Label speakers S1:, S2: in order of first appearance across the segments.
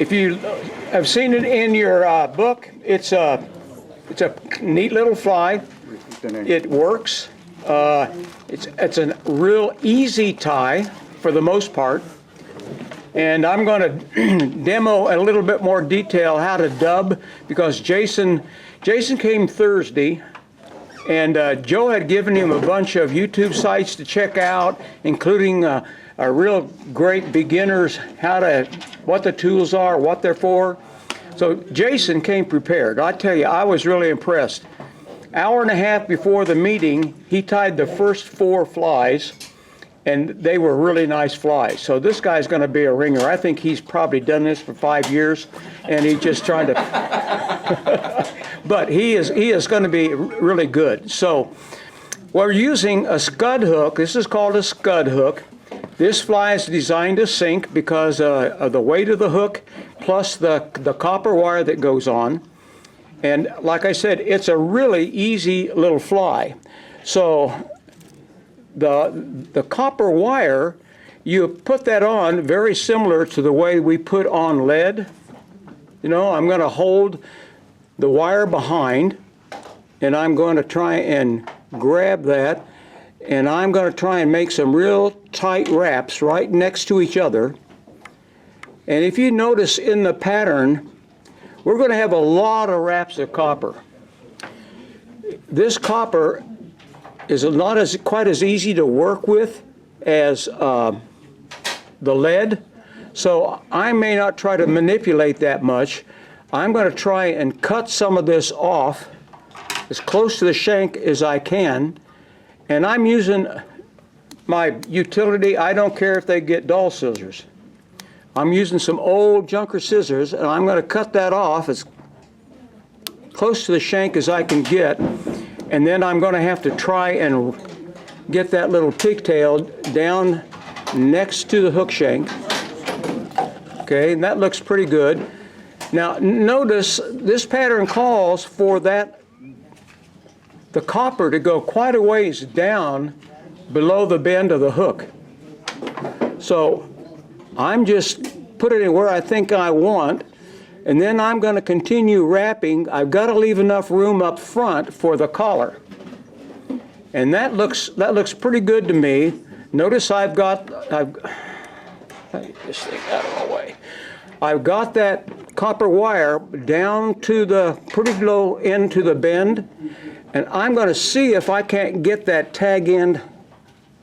S1: If you have seen it in your book, it's a neat little fly. It works. It's a real easy tie for the most part. And I'm going to demo a little bit more detail how to dub, because Jason came Thursday, and Joe had given him a bunch of YouTube sites to check out, including a real great beginners, what the tools are, what they're for. So Jason came prepared. I tell you, I was really impressed. Hour and a half before the meeting, he tied the first 4 flies, and they were really nice flies. So this guy's going to be a ringer. I think he's probably done this for 5 years, and he's just trying to. But he is going to be really good. So we're using a scud hook. This is called a scud hook. This fly is designed to sink because of the weight of the hook plus the copper wire that goes on. And like I said, it's a really easy little fly. So the copper wire, you put that on very similar to the way we put on lead. You know, I'm going to hold the wire behind, and I'm going to try and grab that, and I'm going to try and make some real tight wraps right next to each other. And if you notice in the pattern, we're going to have a lot of wraps of copper. This copper is not quite as easy to work with as the lead, so I may not try to manipulate that much. I'm going to try and cut some of this off as close to the shank as I can, and I'm using my utility. I don't care if they get dull scissors. I'm using some old junker scissors, and I'm going to cut that off as close to the shank as I can get, and then I'm going to have to try and get that little pigtail down next to the hook shank. Okay, and that looks pretty good. Now notice this pattern calls for the copper to go quite a ways down below the bend of the hook. So I'm just putting it where I think I want, and then I'm going to continue wrapping. I've got to leave enough room up front for the collar. And that looks pretty good to me. Notice I've got this thing out of my way. I've got that copper wire down to the pretty low end to the bend, and I'm going to see if I can't get that tag end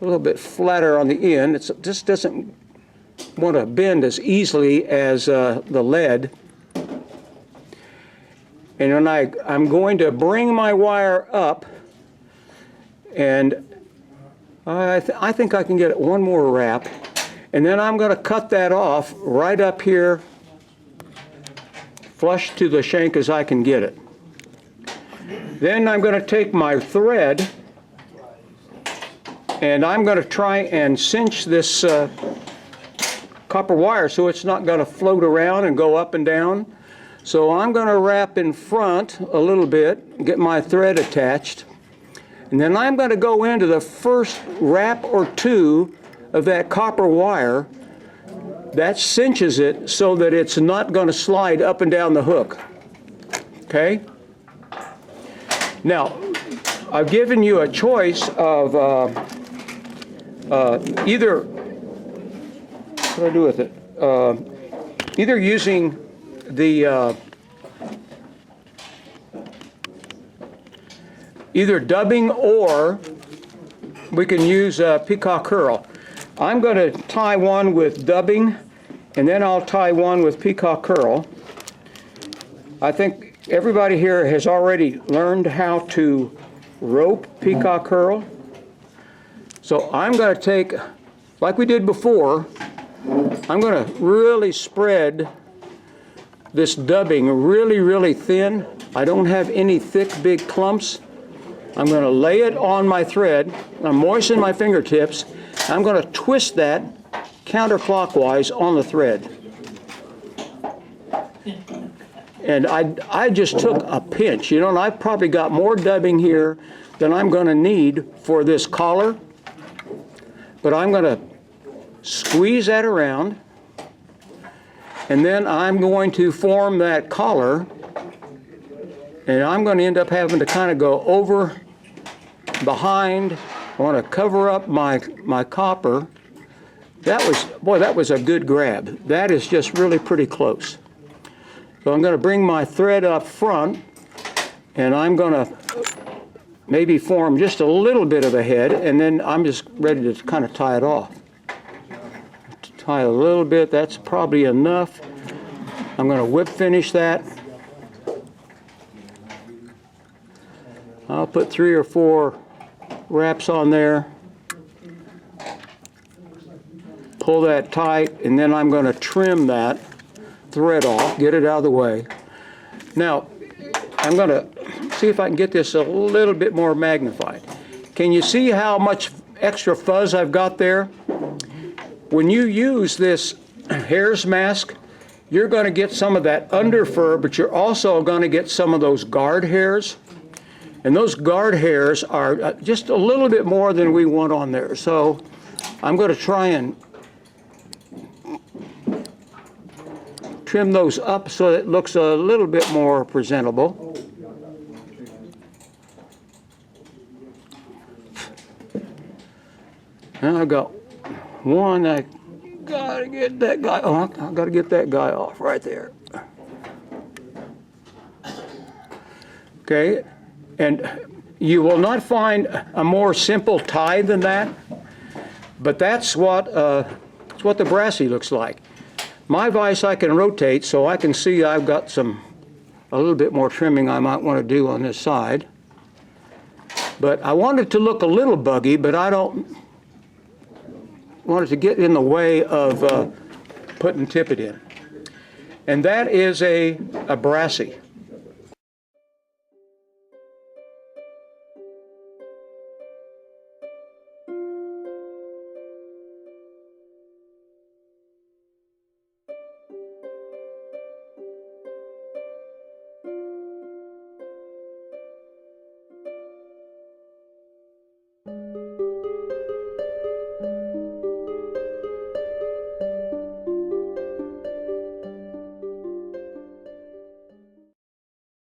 S1: a little bit flatter on the end. It just doesn't want to bend as easily as the lead. And then I'm going to bring my wire up, and I think I can get one more wrap, and then I'm going to cut that off right up here, flush to the shank as I can get it. Then I'm going to take my thread, and I'm going to try and cinch this copper wire so it's not going to float around and go up and down. So I'm going to wrap in front a little bit, get my thread attached, and then I'm going to go into the first wrap or two of that copper wire. That cinches it so that it's not going to slide up and down the hook. Okay? Now, I've given you a choice of either, what do I do with it? Either using the either dubbing, or we can use Peacock Herl. I'm going to tie one with dubbing, and then I'll tie one with Peacock Herl. I think everybody here has already learned how to rope Peacock Herl. So I'm going to take, like we did before, I'm going to really spread this dubbing really, really thin. I don't have any thick, big clumps. I'm going to lay it on my thread. I'm moistening my fingertips. I'm going to twist that counterclockwise on the thread. And I just took a pinch, you know, and I've probably got more dubbing here than I'm going to need for this collar. But I'm going to squeeze that around. And then I'm going to form that collar, and I'm going to end up having to kind of go over behind. I want to cover up my copper. That was a good grab. That is just really pretty close. So I'm going to bring my thread up front, and I'm going to maybe form just a little bit of a head, and then I'm just ready to kind of tie it off. Tie a little bit, that's probably enough. I'm going to whip finish that. I'll put 3 or 4 wraps on there. Pull that tight, and then I'm going to trim that thread off, get it out of the way. Now, I'm going to see if I can get this a little bit more magnified. Can you see how much extra fuzz I've got there? When you use this hair's mask, you're going to get some of that under fur, but you're also going to get some of those guard hairs. And those guard hairs are just a little bit more than we want on there. So I'm going to try and trim those up so it looks a little bit more presentable. Now I've got one. I gotta get that guy. Oh, I gotta get that guy off right there. Okay, and you will not find a more simple tie than that. But that's what the Brassie looks like. My vise I can rotate so I can see I've got a little bit more trimming I might want to do on this side. But I want it to look a little buggy, but I don't want it to get in the way of putting tippet in. And that is a Brassie.